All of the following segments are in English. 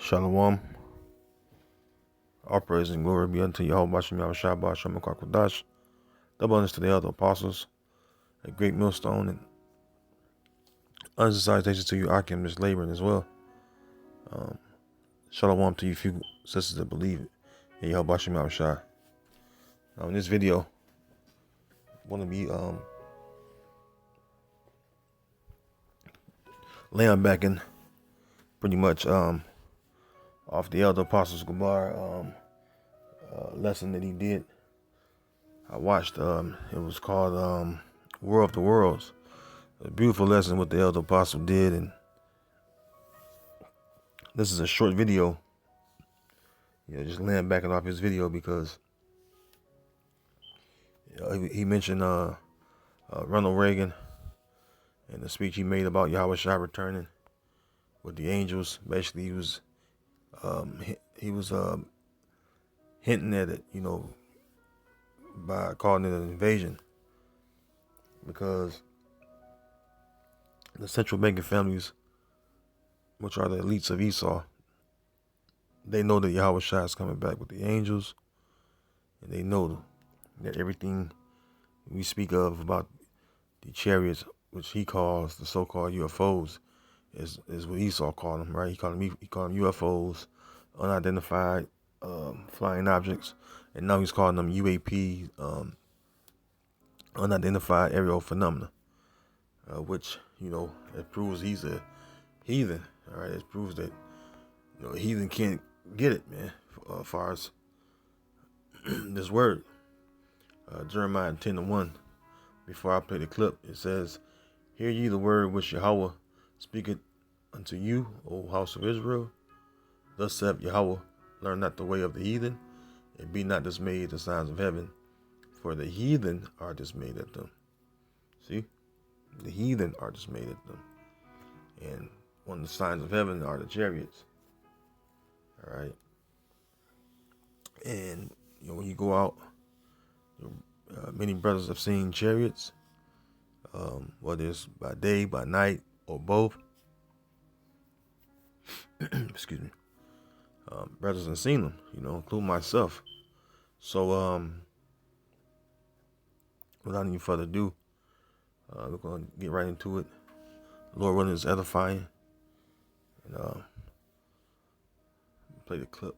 Shalom. All praise and glory be unto Yahawashi, Yahawashi, double honors to the other apostles, a great millstone, and unsocialization to you, Akim, just laboring as well. Shalom to you few sisters that believe in Yahawashi, Yahawashi. Now, in this video, I want to be laying back in pretty much off the elder apostles Gabar lesson that he did. I watched it was called War of the Worlds. A beautiful lesson what the elder apostle did, and this is a short video, just laying back off his video because he mentioned Ronald Reagan and the speech he made about Yahawashi returning with the angels. Basically, he was hinting at it, by calling it an invasion, because the central banking families, which are the elites of Esau, they know that Yahawashi is coming back with the angels, and they know that everything we speak of about the chariots, which he calls the so-called UFOs, is what Esau called them, right? He called them UFOs, unidentified flying objects, and now he's calling them UAP, unidentified aerial phenomena, which it proves he's a heathen. All right, it proves that a heathen can't get it, man. As far as this word, Jeremiah 10:1. Before I play the clip, it says, "Hear ye the word which Yahweh speaketh unto you, O house of Israel. Thus saith Yahweh, learn not the way of the heathen, and be not dismayed at the signs of heaven, for the heathen are dismayed at them." See? The heathen are dismayed at them. And one of the signs of heaven are the chariots. All right. And when you go out, many brothers have seen chariots, whether it's by day, by night, or both. Excuse me. Brothers have seen them, including myself. So, without any further ado, we're going to get right into it. The Lord willing is edifying. And play the clip.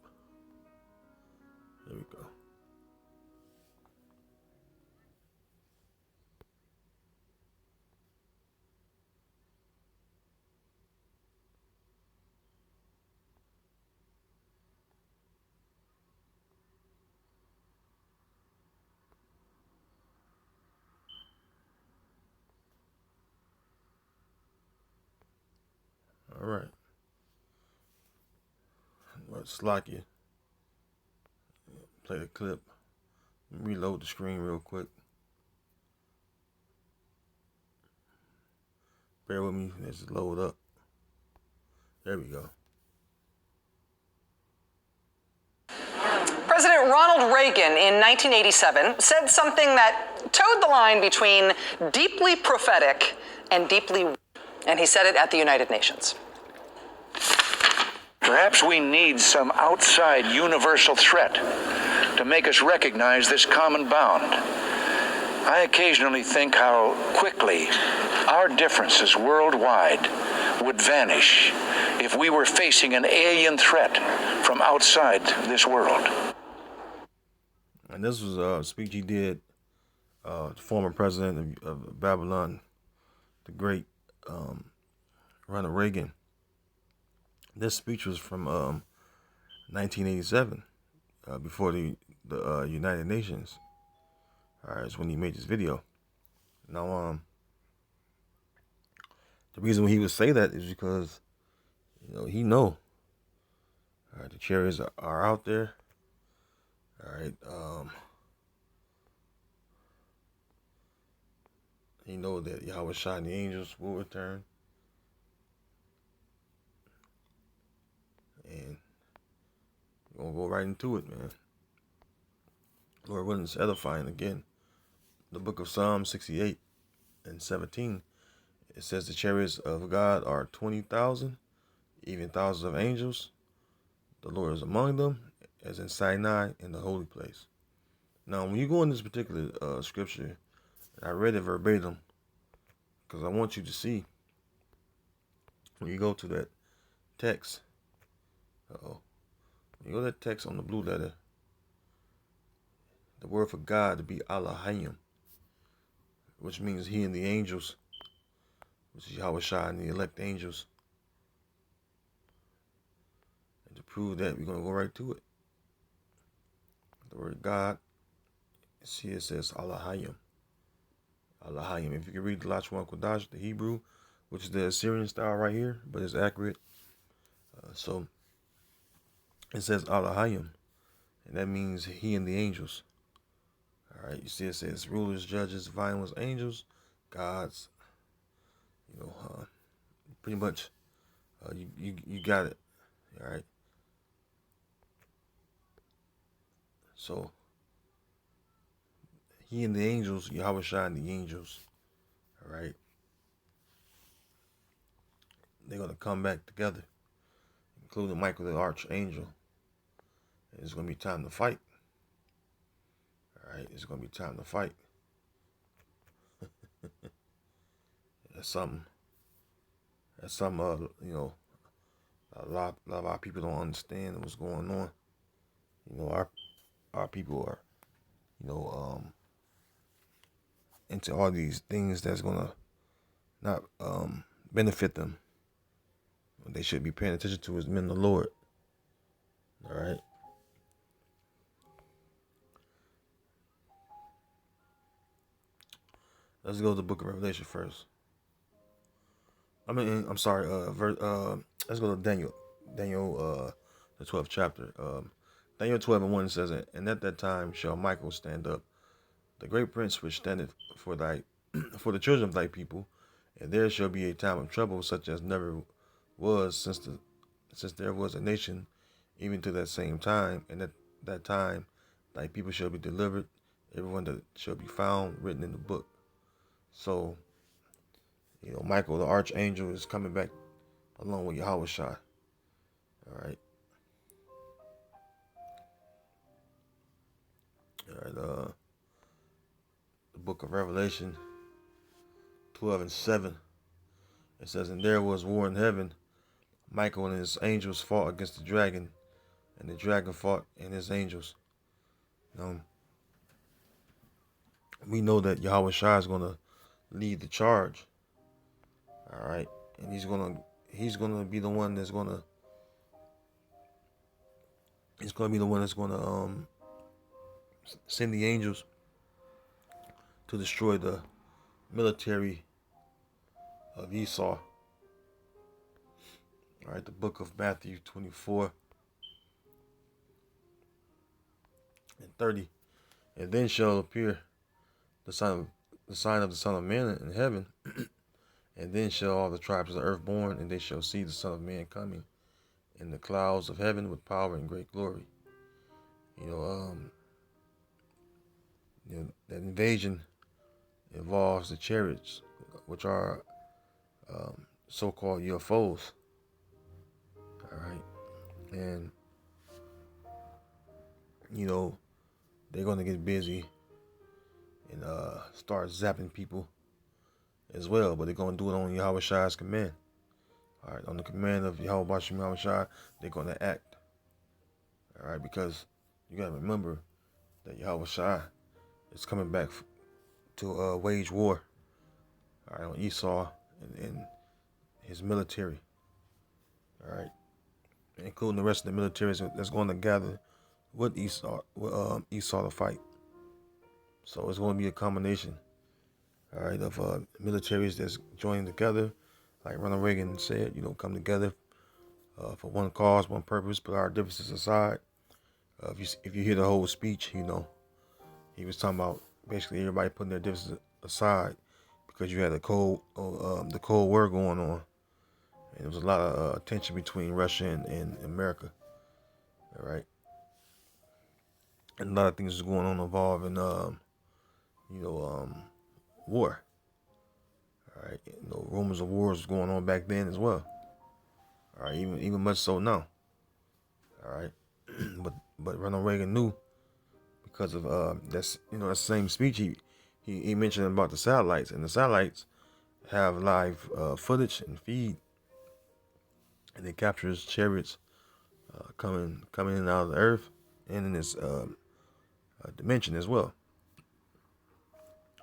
There we go. All right. Let's lock you. Play the clip. Reload the screen real quick. Bear with me as it load up. There we go. President Ronald Reagan in 1987 said something that towed the line between deeply prophetic and and he said it at the United Nations. Perhaps we need some outside universal threat to make us recognize this common bound. I occasionally think how quickly our differences worldwide would vanish if we were facing an alien threat from outside this world. And this was a speech he did, the former president of Babylon, the great Ronald Reagan. This speech was from 1987, before the United Nations. All right, that's when he made this video. Now, the reason he would say that is because, he know. All right, the chariots are out there. All right, he know that Yahawashi and the angels will return. And we're going to go right into it, man. Lord willing, it's edifying again. The book of Psalm 68 and 17, it says the chariots of God are 20,000, even thousands of angels. The Lord is among them, as in Sinai in the holy place. Now, when you go in this particular scripture, I read it verbatim because I want you to see when you go to that text. When you go to that text on the blue letter, the word for God to be Elohim, which means He and the angels, which is Yahawashi and the elect angels. And to prove that, we're going to go right to it. The word God, see it says Elohim. Elohim. If you can read the Lachwan Kodash, the Hebrew, which is the Assyrian style right here, but it's accurate. So it says Elohim, and that means He and the angels. All right, you see it says rulers, judges, violence, angels, gods. Pretty much, you got it. All right. So He and the angels, Yahawashi and the angels. All right. They're gonna come back together, including Michael the archangel. And it's gonna be time to fight. All right, it's gonna be time to fight. That's something. That's something. A lot of our people don't understand what's going on. Our people are, into all these things that's gonna not benefit them. What they should be paying attention to is men of the Lord. All right. Let's go to the book of Revelation first. I'm sorry. Let's go to Daniel. Daniel, the 12th chapter. Daniel 12:1 says, "And at that time shall Michael stand up, the great prince which standeth for for the children of thy people, and there shall be a time of trouble such as never was since there was a nation, even to that same time. And at that time thy people shall be delivered, everyone that shall be found written in the book." So, Michael the archangel is coming back along with Yahawashi. All right. All right. The book of Revelation 12:7. It says, "And there was war in heaven. Michael and his angels fought against the dragon, and the dragon fought and his angels." We know that Yahawashi is going to lead the charge. All right. And he's going to be the one that's going to send the angels to destroy the military of Esau. All right, the book of Matthew 24:30. "And then shall appear the sign of the Son of Man in heaven, and then shall all the tribes of the earth mourn, and they shall see the Son of Man coming in the clouds of heaven with power and great glory." That invasion involves the chariots, which are so-called UFOs. All right, and they're going to get busy and start zapping people as well, but they're going to do it on Yahawashi's command. All right, on the command of Yahawashi, they're going to act. All right, because you got to remember that Yahawashi is coming back to wage war. All right, on Esau and his military. All right, including the rest of the militaries that's going to gather with Esau to fight. So it's going to be a combination, all right, of militaries that's joining together, like Ronald Reagan said, come together for one cause, one purpose, put our differences aside. If you hear the whole speech, he was talking about basically everybody putting their differences aside because you had the Cold War going on, and there was a lot of tension between Russia and America. All right, and a lot of things was going on involving war. All right, rumors of wars was going on back then as well. All right, even much so now. All right, but Ronald Reagan knew because of that's that same speech he mentioned about the satellites, and the satellites have live footage and feed, and it captures chariots coming in and out of the earth and in this dimension as well.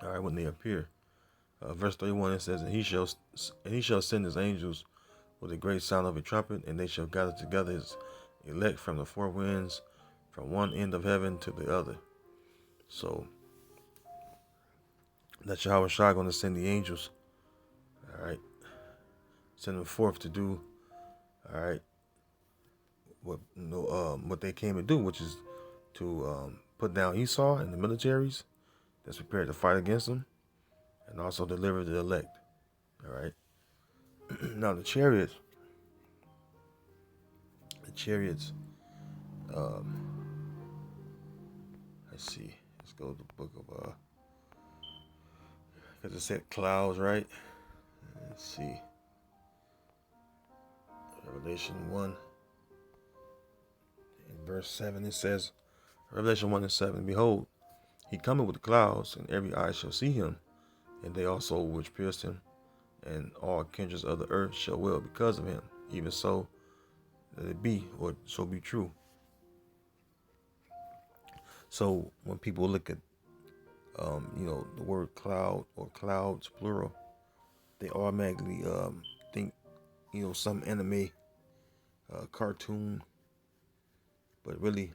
All right, when they appear. Verse 31, it says, and he shall send his angels with a great sound of a trumpet, and they shall gather together his elect from the four winds, from one end of heaven to the other. So that's Yahawashi going to send the angels. All right, send them forth to do, all right, what they came to do, which is to put down Esau and the militaries that's prepared to fight against them, and also deliver the elect. All right. Now the chariots. Let's see. Let's go to the book of because it said clouds, right? Let's see. Revelation 1 in verse 7 it says, Revelation 1 and 7, behold, he cometh with the clouds, and every eye shall see him, and they also which pierced him, and all kindreds of the earth shall wail because of him. Even so, let it be, or so be true. So when people look at the word cloud or clouds plural, they automatically think some anime cartoon, but really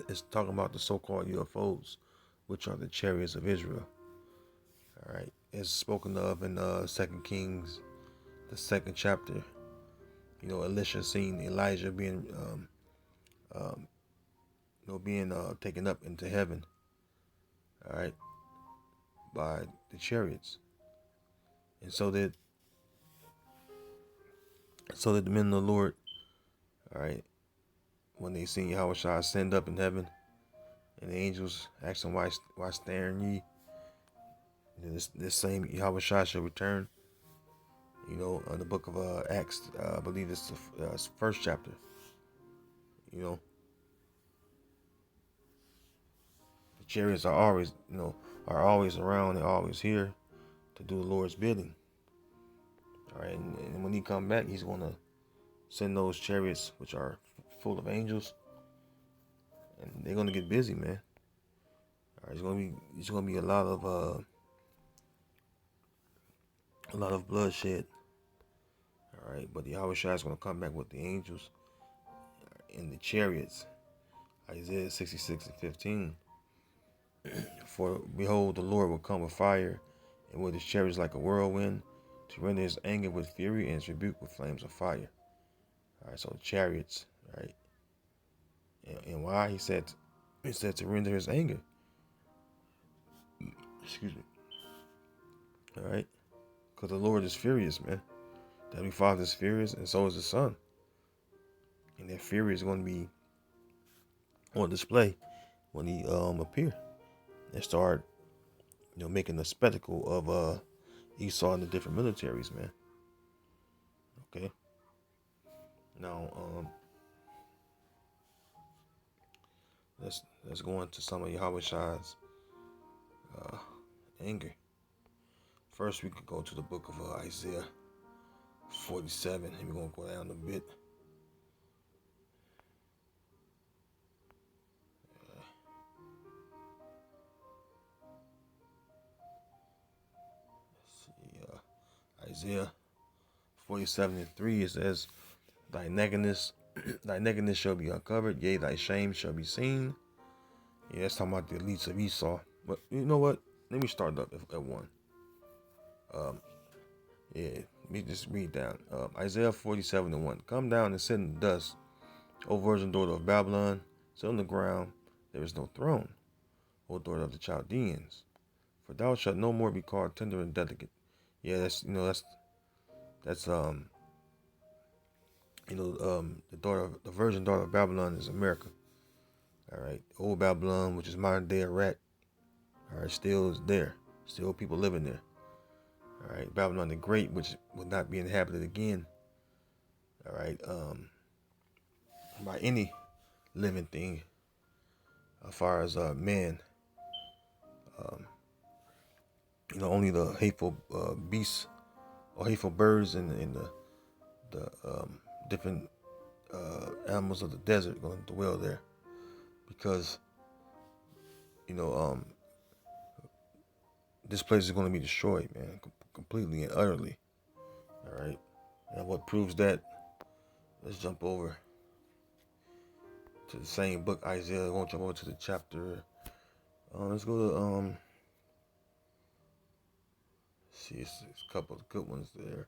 it's talking about the so-called UFOs, which are the chariots of Israel. All right, it's spoken of in 2 Kings, the 2nd chapter. Elisha seen Elijah being taken up into heaven. All right, by the chariots, and so that the men of the Lord, all right, when they seen Yahawashi ascend up in heaven, and the angels asked him, why staring ye? This same Yahawashi shall return. In the book of Acts, I believe it's the first chapter. The chariots are always around. They're always here to do the Lord's bidding. All right, and when he come back, he's going to send those chariots, which are full of angels, and they're going to get busy, man. All right, it's going to be a lot of bloodshed. All right, but the Yahawashi is going to come back with the angels in the chariots. Isaiah 66 and 15. For behold, the Lord will come with fire, and with his chariots like a whirlwind, to render his anger with fury and his rebuke with flames of fire. All right, so chariots, right? And why? He said to render his anger. Excuse me. All right, because the Lord is furious, man. The Heavenly Father is furious, and so is the Son. And that fury is going to be on display when he appear and start making a spectacle of Esau and the different militaries, man. Okay. Now let's go into some of Yahawashi's anger. First, we could go to the book of Isaiah 47, and we're gonna go down a bit. Isaiah 47 and 3, it says, thy nakedness shall be uncovered, yea, thy shame shall be seen. Yeah, that's talking about the elites of Esau. But you know what? Let me start up at 1. Let me just read down. Isaiah 47 and 1. Come down and sit in the dust, O virgin daughter of Babylon. Sit on the ground, there is no throne, O daughter of the Chaldeans. For thou shalt no more be called tender and delicate. Yeah, that's the virgin daughter of Babylon is America. All right, old Babylon, which is modern day Iraq. All right, still is there. Still people living there. All right, Babylon the Great, which will not be inhabited again. All right, by any living thing, as far as man. Only the hateful beasts or hateful birds and the different animals of the desert going to dwell there, because you know this place is going to be destroyed, man, completely and utterly. All right, and what proves that? Let's jump over to the same book, Isaiah. I won't jump over to the chapter. Let's go to see, it's a couple of good ones there.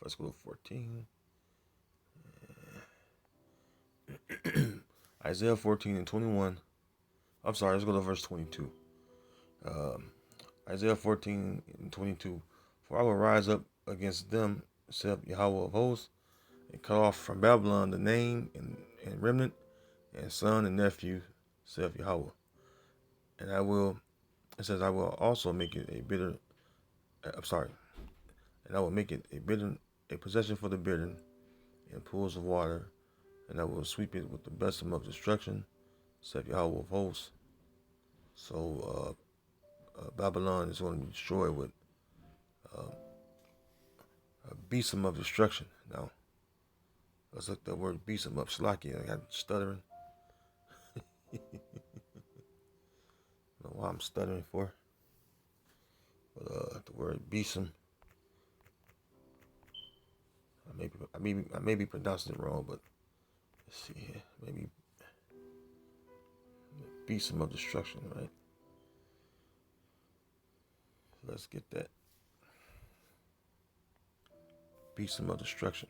Let's go to 14. Isaiah 14 and 21. I'm sorry, let's go to verse 22. Isaiah 14 and 22. For I will rise up against them, saith Yahweh of hosts, and cut off from Babylon the name and remnant, and son and nephew, saith Yahweh. And I will, it says, I will also make it a bitter, I'm sorry, and I will make it a possession for the bittern, and pools of water, and I will sweep it with the besom of destruction, saith Yahweh of hosts. So Babylon is going to be destroyed with a besom of destruction. Now, let's look that word besom up. Slaki, I got stuttering. I don't know why I'm stuttering for. But the word besom, I may be pronouncing it wrong, but let's see here. Maybe besom of destruction, right? So let's get that. Besom of destruction.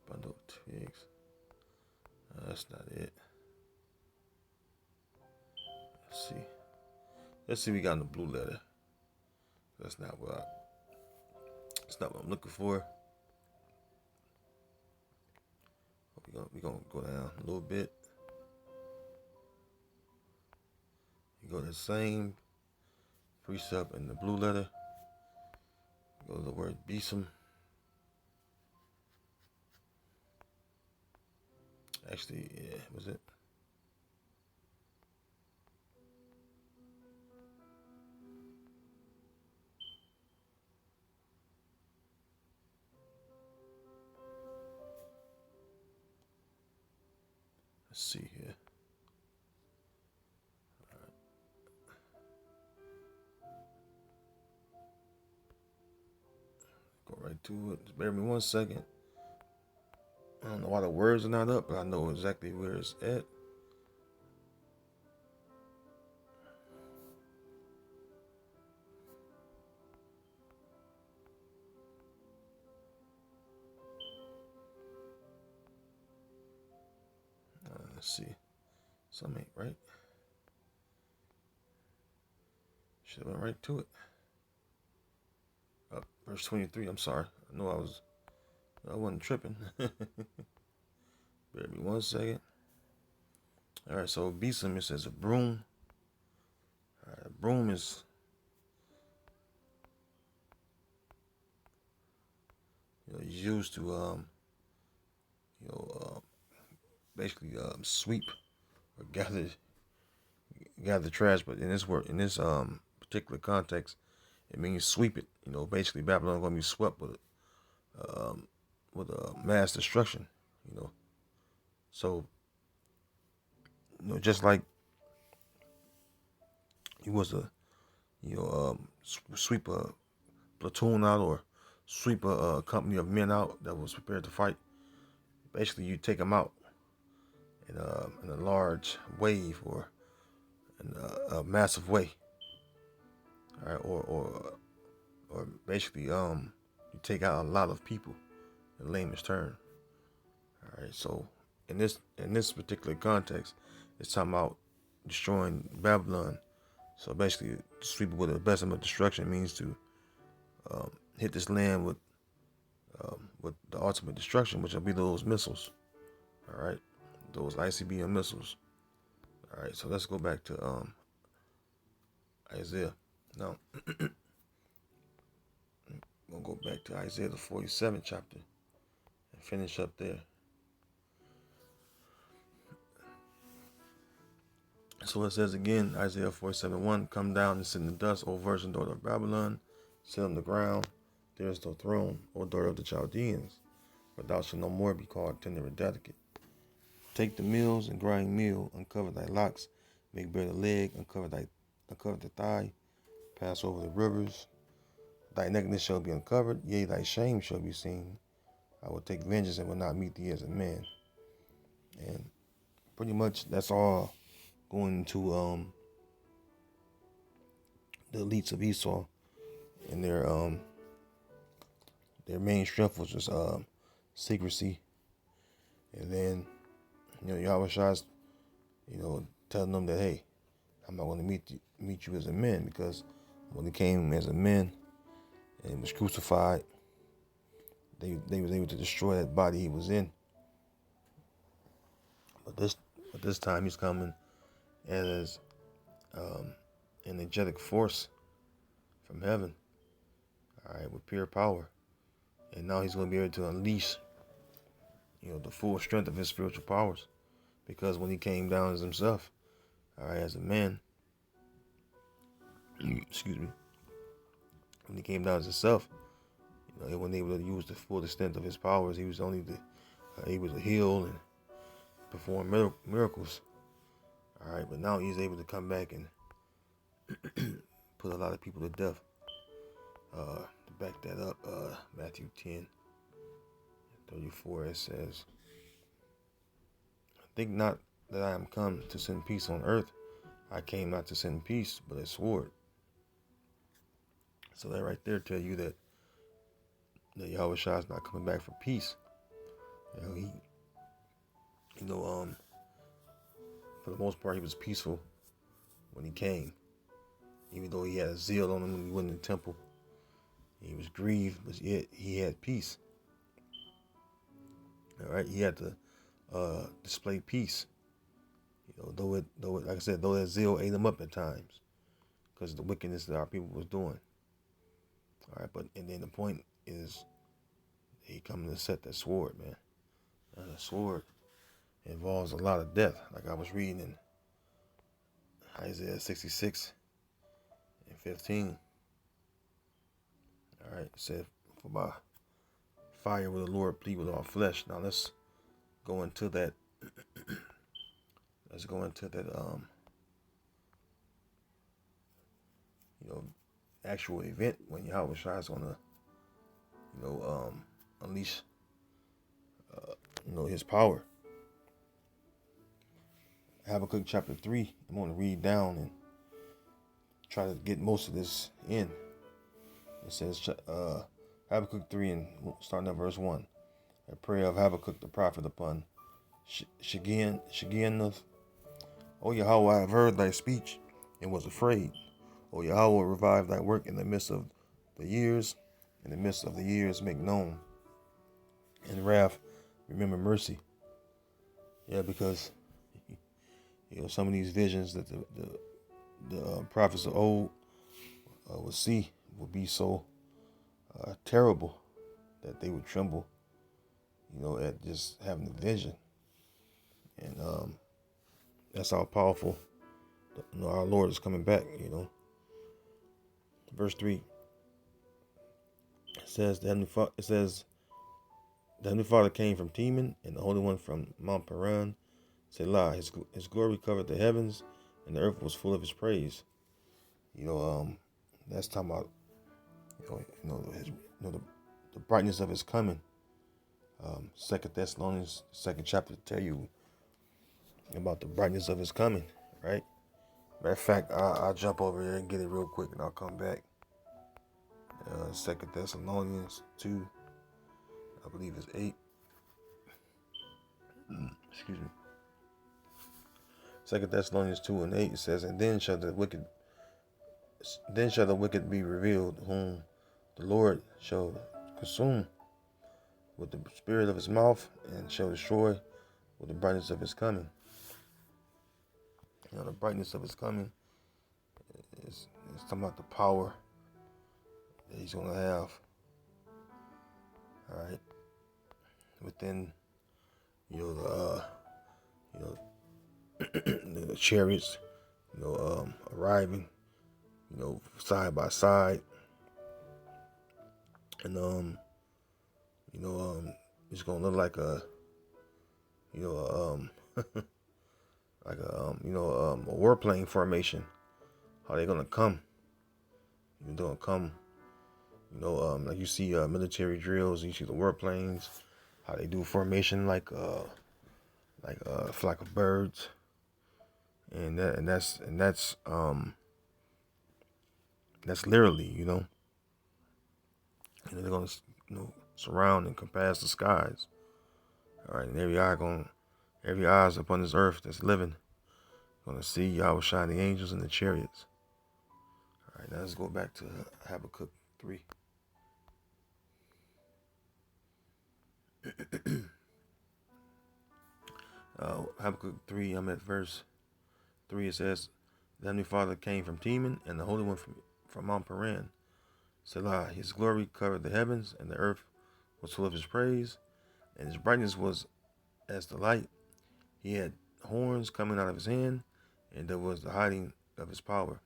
Bundle of twigs. That's not it. Let's see what we got in the blue letter. That's not what I'm looking for. We're gonna go down a little bit. You go to the same precept in the blue letter. Go to the word besom. Actually, yeah, was it? Let's see here. Go right to it. Just bear me 1 second. I don't know why the words are not up, but I know exactly where it's at. Let's see. Something ain't right. Should have went right to it. Verse 23. I'm sorry. I know I wasn't tripping. Bear me 1 second. All right. So besom, it says a broom. A broom is used to basically sweep or gather trash. But in this particular context, it means sweep it. Basically Babylon going to be swept with mass destruction. So just like he was sweep a platoon out or sweep a company of men out that was prepared to fight. Basically, you take them out in a large wave or in a massive way. All right, or basically you take out a lot of people in layman's term. All right, so in this particular context, it's talking about destroying Babylon. So basically, sweep it with the besom of destruction means to hit this land with with the ultimate destruction, which will be those missiles. All right, those ICBM missiles. All right, so let's go back to Isaiah. Now, we'll go back to Isaiah the 47th chapter and finish up there. So it says again, Isaiah 47:1, come down and sit in the dust, O virgin daughter of Babylon, sit on the ground, there is no throne, O daughter of the Chaldeans, for thou shalt no more be called tender and delicate. Take the mills and grind meal, uncover thy locks, make bare the leg, uncover the thigh, pass over the rivers. Thy nakedness shall be uncovered, yea, thy shame shall be seen. I will take vengeance and will not meet thee as a man. And pretty much that's all going into the elites of Esau, and their main strength was just secrecy. And then Yahawashi's telling them that, hey, I'm not going to meet you as a man, because when he came as a man and was crucified, they was able to destroy that body he was in. But this time he's coming as an angelic force from heaven, all right, with pure power. And now he's going to be able to unleash, the full strength of his spiritual powers. Because when he came down as himself, all right, as a man, excuse me, when he came down as himself, he wasn't able to use the full extent of his powers. He was only able to heal and perform miracles. All right, but now he's able to come back and put a lot of people to death. To back that up, Matthew 10:34, it says, think not that I am come to send peace on earth. I came not to send peace, but a sword. So that right there tell you that Yahawashi is not coming back for peace. For the most part, he was peaceful when he came. Even though he had a zeal on him when he went in the temple. He was grieved, but yet he had peace. All right, he had to display peace. Though it, like I said, though that zeal ate him up at times, because of the wickedness that our people was doing. All right, and then the point is, he coming to set that sword, man. And the sword involves a lot of death, like I was reading in Isaiah 66:15. All right, it said, for by fire will the Lord plead with all flesh. Now let's go into that. Actual event when Yahawashi is gonna, unleash, his power. Habakkuk chapter 3. I'm gonna read down and try to get most of this in. It says, Habakkuk 3, and starting at verse 1. A prayer of Habakkuk the prophet upon Shigionoth. O Yahweh, I have heard thy speech and was afraid. O Yahweh, revive thy work in the midst of the years. In the midst of the years, make known. In wrath, remember mercy. Yeah, because some of these visions that the prophets of old would see would be so terrible that they would tremble, at just having the vision. And that's how powerful our Lord is coming back. Verse 3. It says the Heavenly Father came from Teman, and the Holy One from Mount Paran. Selah, his glory covered the heavens, and the earth was full of his praise. That's talking about the brightness of his coming. 2 Thessalonians 2nd chapter tell you about the brightness of his coming, right? Matter of fact, I'll jump over there and get it real quick, and I'll come back. 2 Thessalonians 2, I believe it's 8. Excuse me. 2 Thessalonians 2:8, it says, and then shall the wicked be revealed, whom the Lord shall consume with the spirit of his mouth, and shall destroy with the brightness of his coming. The brightness of his coming is talking about the power that he's going to have. All right, within you know the chariots, arriving, side by side, and it's gonna look like a like a warplane formation. How they gonna come? They're gonna come. Like you see military drills. You see the warplanes. How they do formation like a flock of birds. That's literally, and they're gonna surround and compass the skies. All right, and every eye is upon this earth that's living, gonna see Yahawashi, the angels and the chariots. All right, now let's go back to Habakkuk 3. Habakkuk 3, I'm at verse 3. It says, "The Heavenly Father came from Teman, and the Holy One from Mount Paran. Selah, his glory covered the heavens, and the earth was full of his praise, and his brightness was as the light. He had horns coming out of his hand, and there was the hiding of his power."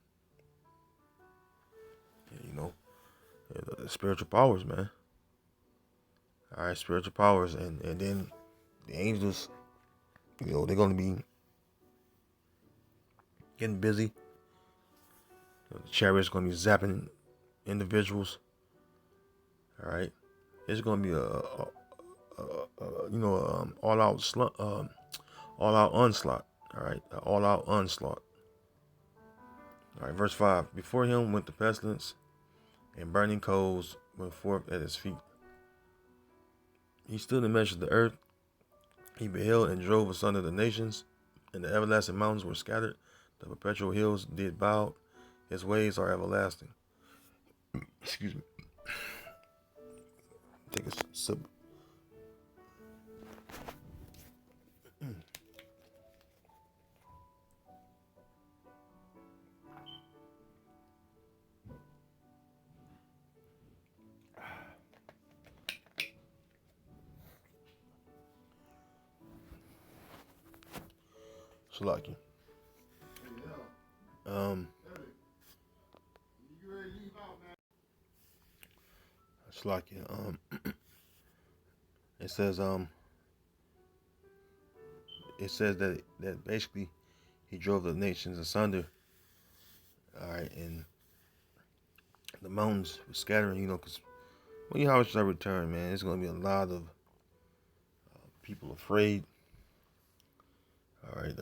And, the spiritual powers, man. All right, spiritual powers, and then the angels, they're going to be getting busy. The chariot's going to be zapping individuals. All right, it's going to be all out onslaught. All right, all out onslaught. All right, verse 5. Before him went the pestilence, and burning coals went forth at his feet. He stood and measured the earth. He beheld and drove asunder the nations, and the everlasting mountains were scattered. The perpetual hills did bow. His ways are everlasting. Excuse me. Take a sip. Shalaki. Shalaki. It says that basically he drove the nations asunder. All right, and the mountains were scattering. Because when Yahawashi return, man, there's gonna be a lot of people afraid. All right,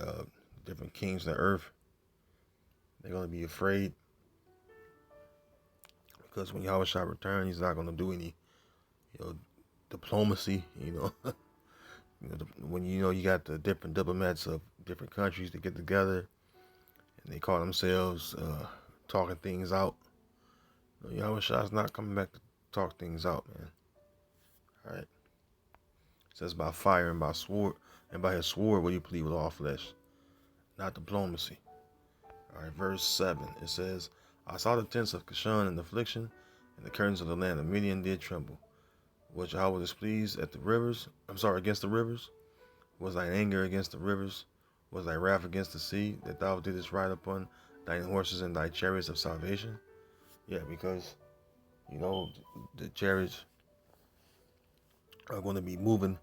different kings of the earth, they're gonna be afraid because when Yahawashi return, he's not gonna do any, diplomacy. When you got the different diplomats of different countries that get together and they call themselves talking things out. Yahushua's not coming back to talk things out, man. All right. It says by fire and by sword, and by his sword will you plead with all flesh, not diplomacy. All right, verse 7. It says, "I saw the tents of Kashan in affliction, and the curtains of the land of Midian did tremble. Was Yahweh displeased at the rivers? Against the rivers? Was thine anger against the rivers? Was thy wrath against the sea, that thou didst ride upon thine horses and thy chariots of salvation?" Yeah, because, the chariots are going to be moving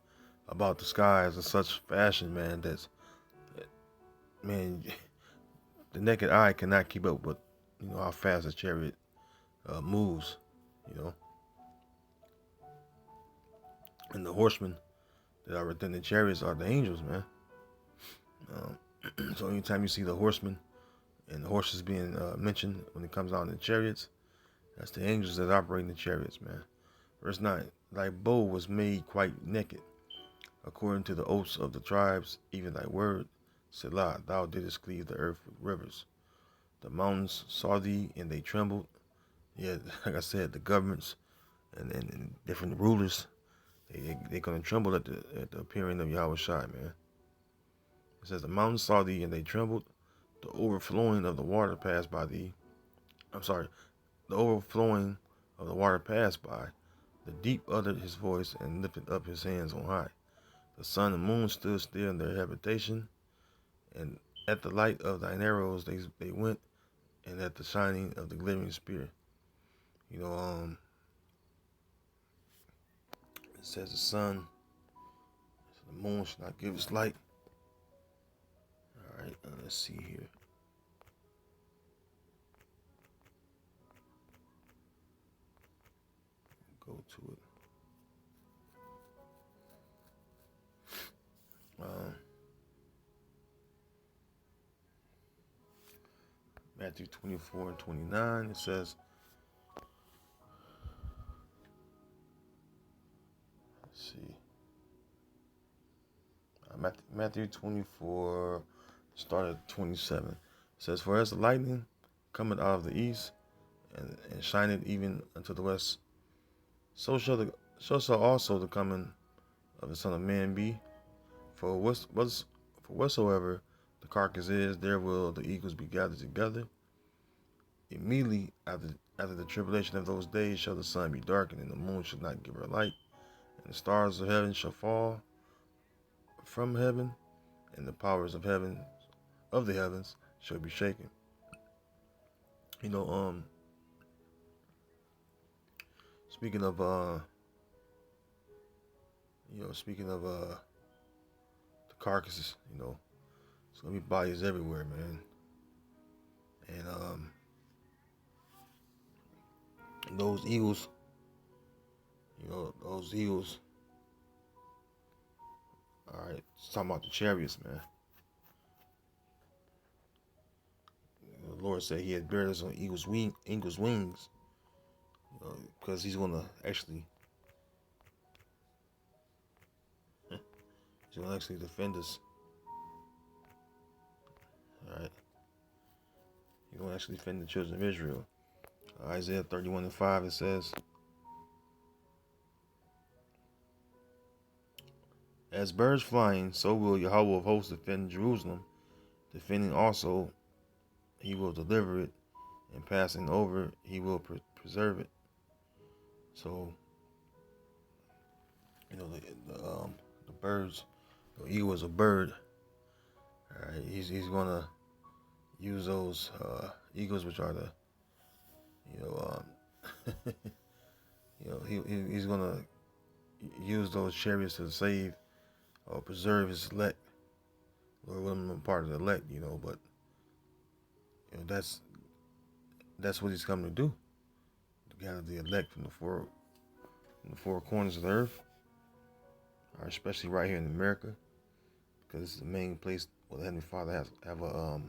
about the skies in such fashion, man, man, the naked eye cannot keep up with, how fast a chariot moves, And the horsemen that are within the chariots are the angels, man. So anytime you see the horsemen and the horses being mentioned when it comes down to the chariots, that's the angels that operate in the chariots, man. Verse 9, "Thy bow was made quite naked, according to the oaths of the tribes, even thy word, Selah, thou didst cleave the earth with rivers. The mountains saw thee, and they trembled." Yeah, like I said, the governments and different rulers, They're gonna tremble at the appearing of Yahawashi, man. It says the mountains saw thee and they trembled. The overflowing of the water passed by thee. I'm sorry. The overflowing of the water passed by. The deep uttered his voice and lifted up his hands on high. The sun and moon stood still in their habitation, and at the light of thine arrows they went, and at the shining of the glittering spear. You know, it says the sun, the moon should not give its light. All right, let's see here. Go to it. Matthew 24 and 29, it says, let's see, Matthew 24, start at 27. It says, for as the lightning cometh out of the east, and shineth even unto the west, so shall also the coming of the Son of Man be. For whatsoever the carcass is, there will the eagles be gathered together. Immediately after the tribulation of those days shall the sun be darkened, and the moon shall not give her light, and the stars of heaven shall fall from heaven, and the powers of the heavens shall be shaken. You know, speaking of the carcasses, it's gonna be bodies everywhere, man. And those eagles, all right, it's talking about the chariots, man. The Lord said he had buried us on eagle's wings, because he's gonna actually defend us. All right, he's gonna actually defend the children of Israel. Isaiah 31 and 5, it says, as birds flying, so will Yahweh of hosts defend Jerusalem. Defending also, he will deliver it, and passing over, he will preserve it. So, the birds, the eagle is a bird. All right, he's gonna use those eagles, which are the, he's gonna use those chariots to save or preserve his elect. Lord, I'm a part of the elect, but that's what he's come to do. To gather the elect from the four corners of the earth, especially right here in America, because it's the main place where the Heavenly Father have a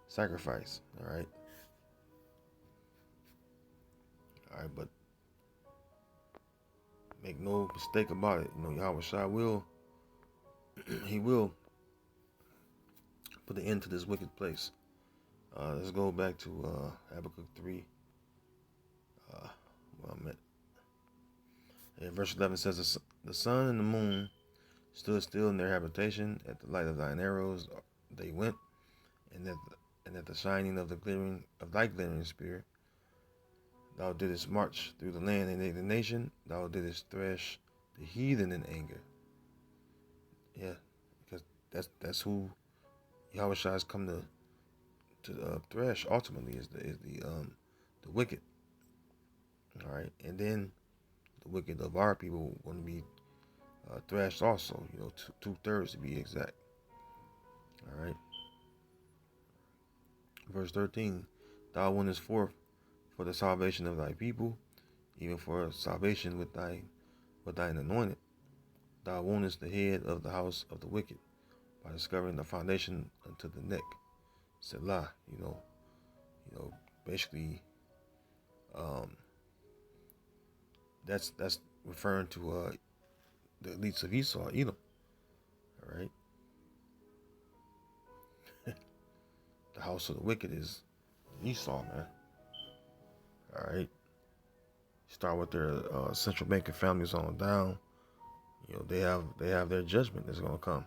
sacrifice. All right, but make no mistake about it. Yahawashi will he will put an end to this wicked place. Let's go back to Habakkuk 3. Verse 11 says, the sun and the moon stood still in their habitation. At the light of thine arrows they went, and at the shining of thy glittering spear. Thou didst march through the land in indignation. Thou didst thresh the heathen in anger. Yeah, because that's who Yahawashi has come to thresh. Ultimately, is the wicked. All right, and then the wicked of our people going to be thrashed also. 2/3 to be exact. All right. Verse 13: Thou wentest forth for the salvation of thy people, even for salvation with thine anointed. Thou woundest the head of the house of the wicked, by discovering the foundation unto the neck. Selah. Basically, that's referring to the elites of Esau, Edom. All right. The house of the wicked is Esau, man. All right. Start with their central banking families on down. they have their judgment that's gonna come.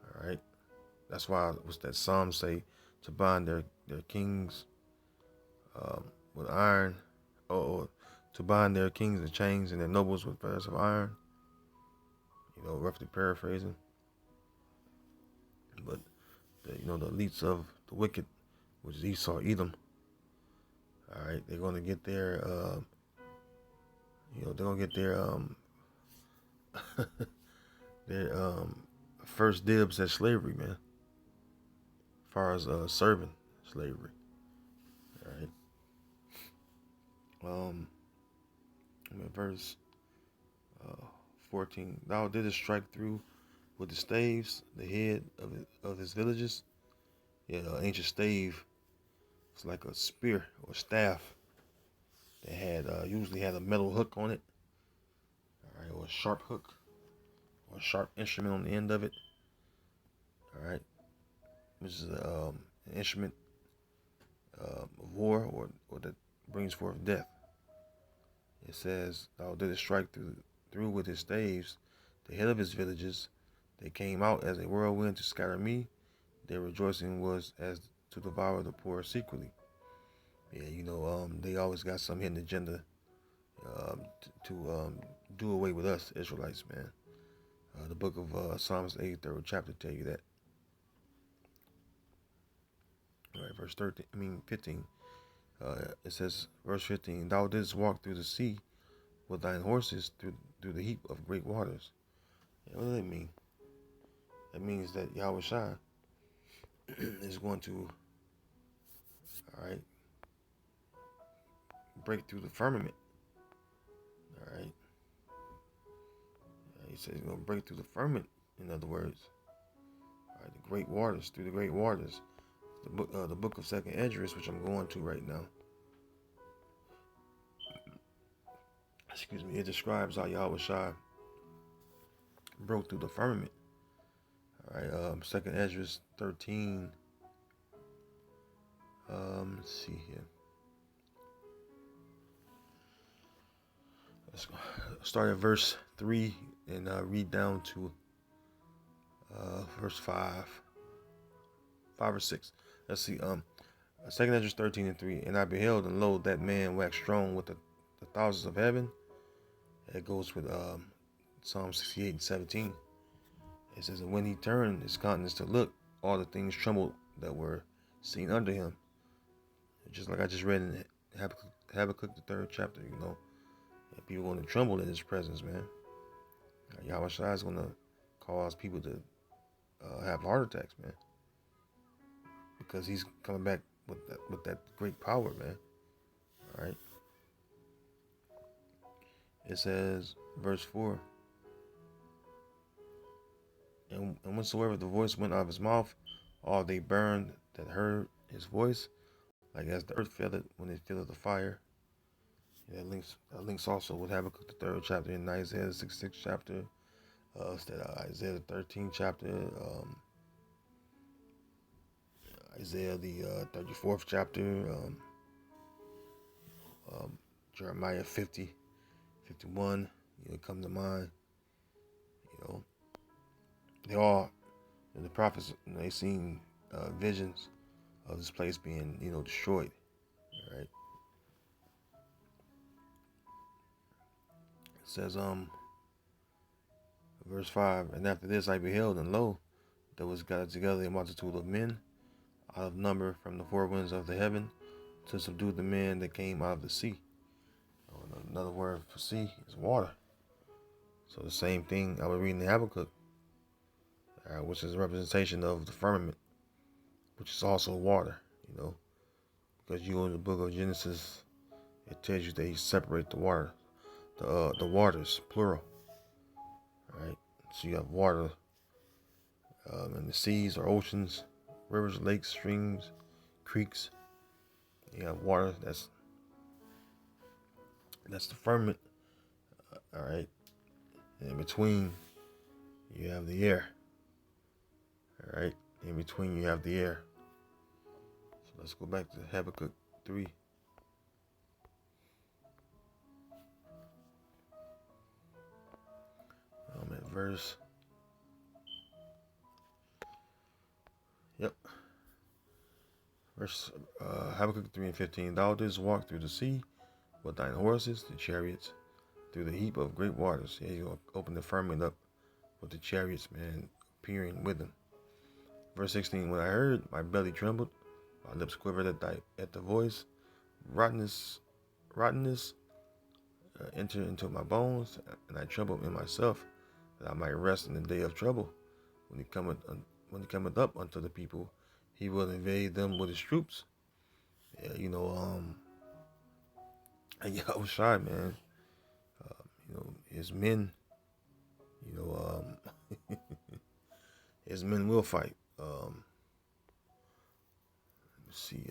All right. That's why what's that Psalm say, to bind their kings with iron, or to bind their kings in chains and their nobles with fetters of iron. Roughly paraphrasing. But the elites of the wicked, which is Esau, Edom. All right, they're gonna get their they're gonna get their their first dibs at slavery, man. As far as serving slavery. All right. Verse 14. Thou didst strike through with the staves the head of his villages. Yeah, an ancient stave. It's like a spear or staff that had usually had a metal hook on it. All right, or a sharp hook, or a sharp instrument on the end of it. All right, which is an instrument of war, or that brings forth death. It says, "Thou didst strike through with his staves the head of his villages. They came out as a whirlwind to scatter me. Their rejoicing was as to devour the poor secretly." Yeah, they always got some hidden agenda to do away with us Israelites, man. The book of Psalms 8, 3rd chapter tell you that. All right, verse 15. It says, verse 15, "Thou didst walk through the sea with thine horses through the heap of great waters." Yeah, what does that mean? That means that Yahawashi is going to, all right, break through the firmament. All right. He says he's going to break through the firmament, in other words. All right, the great waters, through the great waters. The book of 2nd Esdras, which I'm going to right now. Excuse me. It describes how Yahawashi broke through the firmament. All right, 2nd Esdras 13. Let's see here. Let's start at verse 3 and read down to verse 5 or 6. Let's see. 2nd Esdras 13 and 3. "And I beheld, and lo, that man waxed strong with the thousands of heaven." It goes with Psalm 68 and 17. It says, "And when he turned his countenance to look, all the things trembled that were seen under him." Just like I just read in Habakkuk the 3rd chapter, And people going to tremble in his presence, man. Yahawashi is going to cause people to have heart attacks, man. Because he's coming back with that great power, man. All right. It says, verse 4, and whensoever the voice went out of his mouth, all they burned that heard his voice, like as the earth filleth when it filleth the fire. That links also with Habakkuk the 3rd chapter and Isaiah the 66th chapter, Isaiah the 13th chapter, Isaiah the 34th chapter, Jeremiah 50, 51, come to mind. They all, the prophets, they seen visions of this place being, destroyed. All right. It says, verse 5, "And after this I beheld, and lo, there was gathered together a multitude of men out of number from the four winds of the heaven to subdue the men that came out of the sea." Another word for sea is water. So the same thing I was reading in Habakkuk, which is a representation of the firmament, which is also water, because you go in the book of Genesis, it tells you that he separates the water, the waters, plural. All right, so you have water in the seas or oceans, rivers, lakes, streams, creeks. You have water that's the firmament. All right, and in between you have the air. All right, in between you have the air. So let's go back to Habakkuk 3. verse. Yep. Verse Habakkuk 3:15. Thou didst walk through the sea with thine horses, the chariots, through the heap of great waters. Yeah, you're going to open the firmament up with the chariots, man, appearing with them. Verse 16. When I heard, my belly trembled, my lips quivered at the voice. Rottenness entered into my bones, and I trembled in myself, that I might rest in the day of trouble. When he cometh up unto the people, he will invade them with his troops. Yeah, Yahawashi, man. His men, you know, his men will fight. Let's see,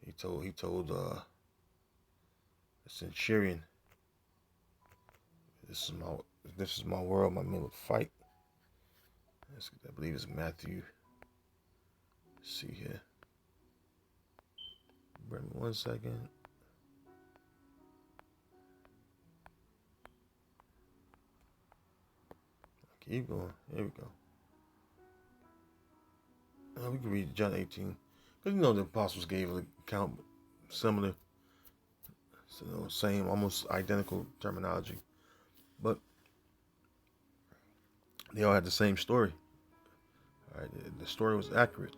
he told the centurion, this is my world, my men will fight. I believe it's Matthew. Let's see here. Bring me 1 second. Keep going. Here we go. We can read John 18. Because the apostles gave an account similar, same, almost identical terminology. But they all had the same story. All right, the story was accurate.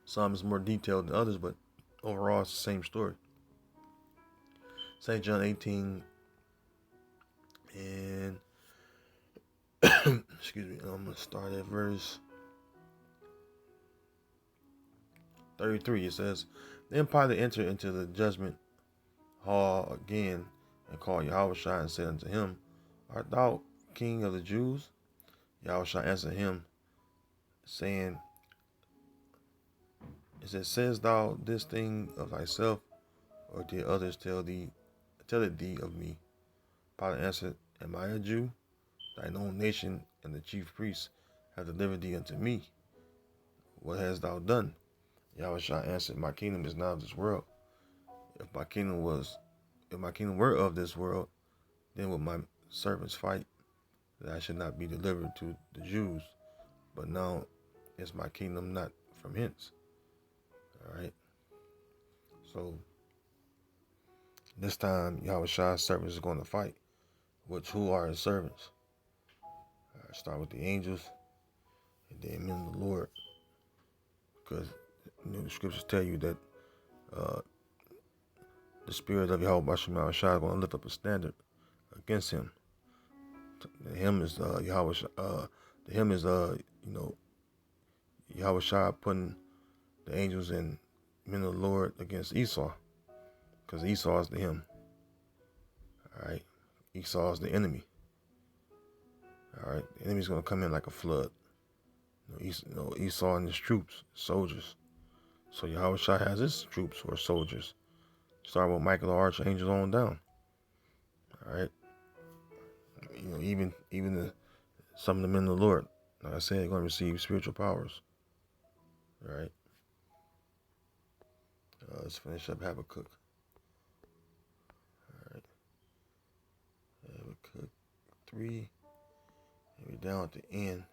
Some is more detailed than others, but overall it's the same story. St. John 18 and excuse me, I'm going to start at verse 33. It says, Then Pilate entered into the judgment hall again and called Yahawashi and said unto him, Art thou king of the Jews? Yahawashi answered him, saying, Sayest thou this thing of thyself, or did others tell it thee of me? Pilate answered, Am I a Jew? Thine own nation and the chief priests have delivered thee unto me. What hast thou done? Yahawashi answered, My kingdom is not of this world. If my kingdom were of this world, then would my servants fight, that I should not be delivered to the Jews. But now is my kingdom not from hence. All right. So this time, Yahawashi's servants is going to fight. Who are his servants? Start with the angels, and then men of the Lord. Because the scriptures tell you that the spirit of Yahawashi is going to lift up a standard against him. The him is Yahawashi. The him is Yahawashi putting the angels and men of the Lord against Esau, because Esau is the him. All right, Esau is the enemy. All right, the enemy's going to come in like a flood. Esau and his troops, soldiers. So Yahawashi has his troops or soldiers, starting with Michael the archangel on down. All right, even some of the men of the Lord, like I said, are going to receive spiritual powers. All right. Let's finish up Habakkuk. All right. Habakkuk 3. And we're down at the end.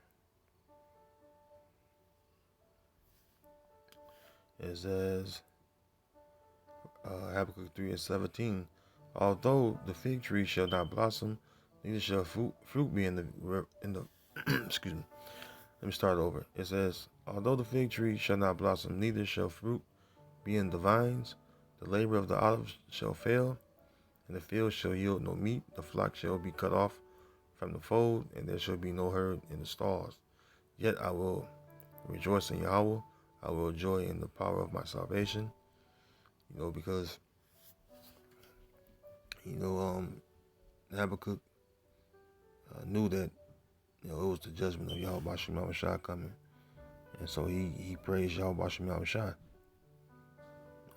It says, Habakkuk 3:17. Although the fig tree shall not blossom, neither shall fruit be in the excuse me. Let me start over. It says, although the fig tree shall not blossom, neither shall fruit be in the vines, the labor of the olive shall fail, and the field shall yield no meat, the flock shall be cut off from the fold, and there shall be no herd in the stalls. Yet I will rejoice in Yahweh, I will joy in the power of my salvation. Because Habakkuk knew that it was the judgment of Yahawashi coming, and so he praised Yahawashi.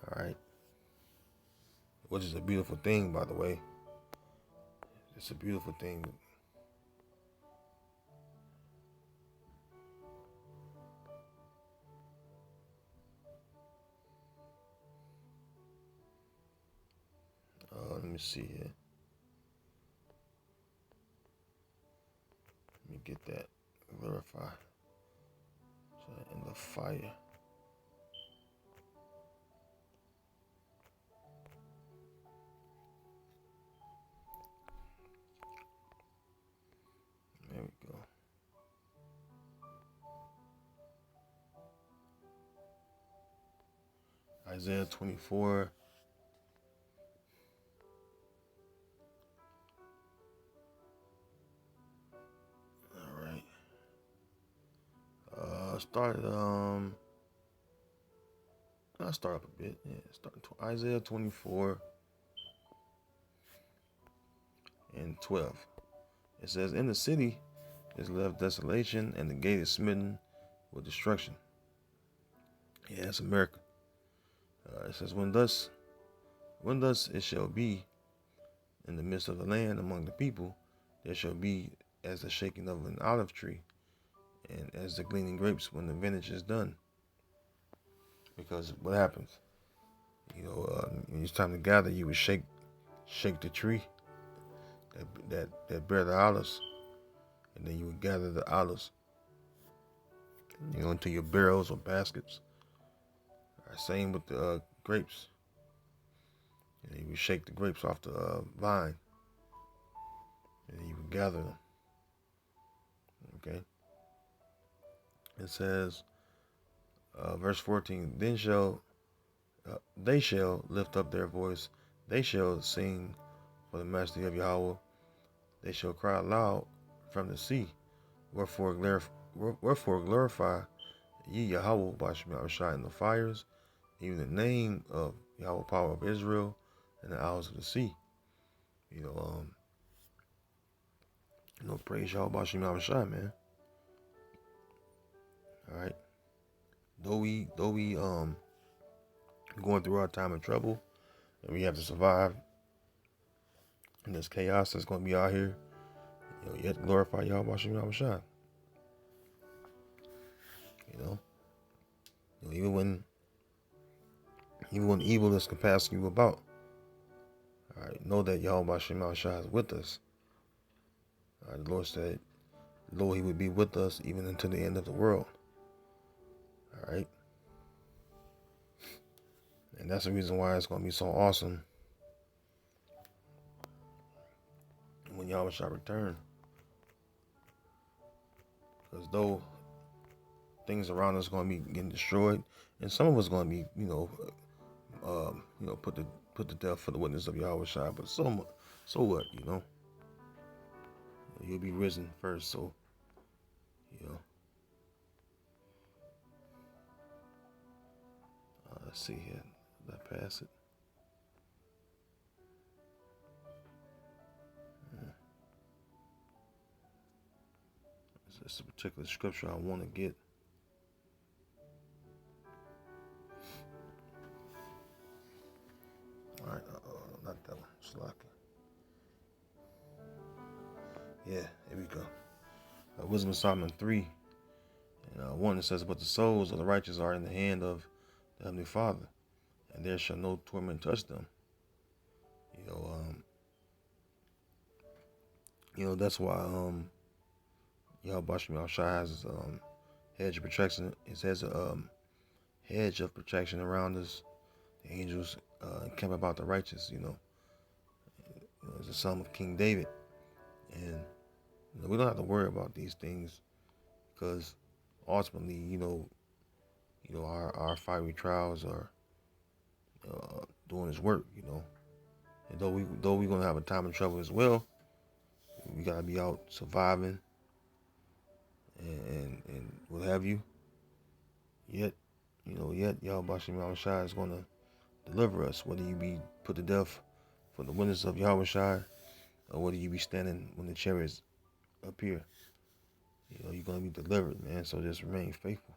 All right, which is a beautiful thing, by the way. It's a beautiful thing. Let me see here. Let me get that. Verify. So in the fire. There we go. Isaiah 24. All right. I'll start up a bit. Yeah, start Isaiah 24 and 12. It says, "In the city is left desolation, and the gate is smitten with destruction." Yeah, that's America. It says, when thus it shall be in the midst of the land among the people, there shall be as the shaking of an olive tree, and as the gleaning grapes when the vintage is done." Because what happens? When it's time to gather, you would shake the tree that bear the olives, and then you would gather the olives, into your barrels or baskets. Same with the grapes. You would shake the grapes off the vine, and you would gather them. Okay. It says, verse 14, "Then they shall lift up their voice, they shall sing for the majesty of Yahweh, they shall cry aloud from the sea. Wherefore glorify ye Yahweh Bashem in the fires, even the name of Yahweh, power of Israel, in the isles of the sea." Praise Yahweh Bashem, man. All right. Though we going through our time of trouble, and we have to survive in this chaos that's going to be out here, you have to glorify Yahweh Bashem. Even when evil is compassing you about, all right, know that Yahweh Bashem is with us. All right, the Lord said, "Lo, He would be with us even until the end of the world." All right. And that's the reason why it's going to be so awesome when Yahweh shall return. Because though things around us are going to be getting destroyed, and some of us going to be, put to death for the witness of Yahweh Shai. But so what, You'll be risen first, so, let's see here. Did I pass it? It's a particular scripture I want to get. All right, not that one. Slack. Yeah, here we go. Wisdom of Solomon 3. And 1, it says, "But the souls of the righteous are in the hand of the Heavenly Father, and there shall no torment touch them." That's why Yahweh Bashem Shai has his hedge of protection. It says a hedge of protection around us. The angels camp about the righteous. It's the Psalm of King David, and we don't have to worry about these things because ultimately, our fiery trials are doing His work. And though we're gonna have a time of trouble as well, we gotta be out surviving and what have you. Yet Yahweh Bashem Shai is gonna deliver us, whether you be put to death for the witness of Yahweh Shai, or whether you be standing when the chariots appear. You're gonna be delivered, man. So just remain faithful,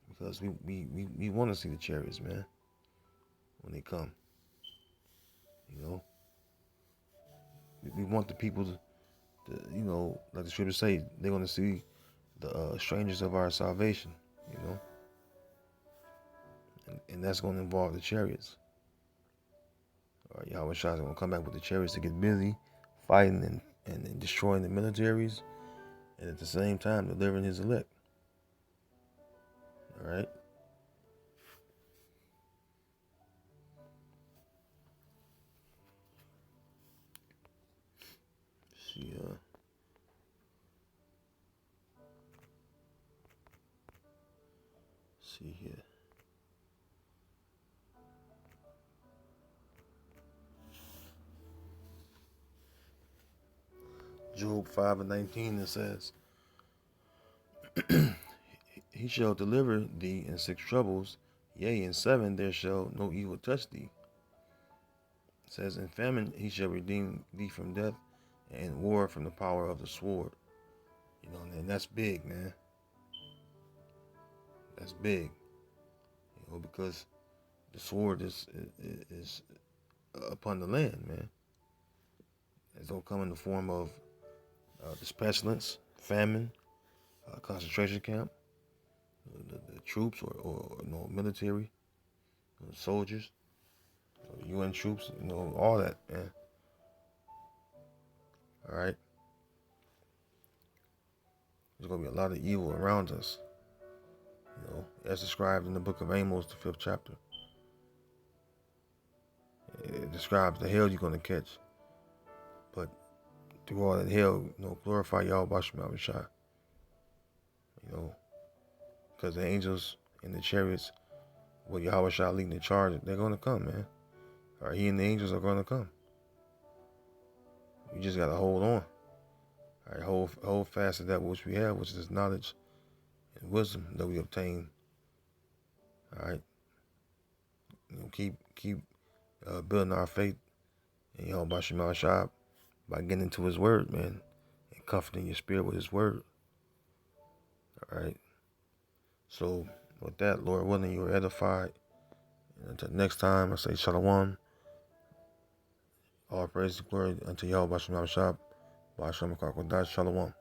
because we want to see the chariots, man, when they come. We want the people to like the scriptures say, they're gonna see the strangers of our salvation, and that's gonna involve the chariots. All right, Yahawashi is going to come back with the chariots to get busy fighting and destroying the militaries, and at the same time delivering his elect. All right. See, see here. Job 5:19, it says, He shall deliver thee in 6 troubles, yea, in 7 there shall no evil touch thee. It says, in famine he shall redeem thee from death, and in war from the power of the sword. You know, and that's big, man. That's big. You know, because the sword is upon the land, man. It's gonna come in the form of this pestilence, famine, concentration camp, the troops or military, soldiers, UN troops, all that, man. All right. There's gonna be a lot of evil around us, as described in the book of Amos, the 5th chapter. It describes the hell you're gonna catch, but through all that hell, glorify Yahawashi, because the angels and the chariots with Yahawashi leading the charge, they're gonna come, man. All right, he and the angels are gonna come. We just gotta hold on. All right, hold fast to that which we have, which is knowledge and wisdom that we obtain. All right, keep building our faith in Yahawashi by getting into His Word, man, and comforting your spirit with His Word. All right. So with that, Lord willing, you are edified. And until next time, I say Shalom. All praise and glory unto Yahawashi. Shalom.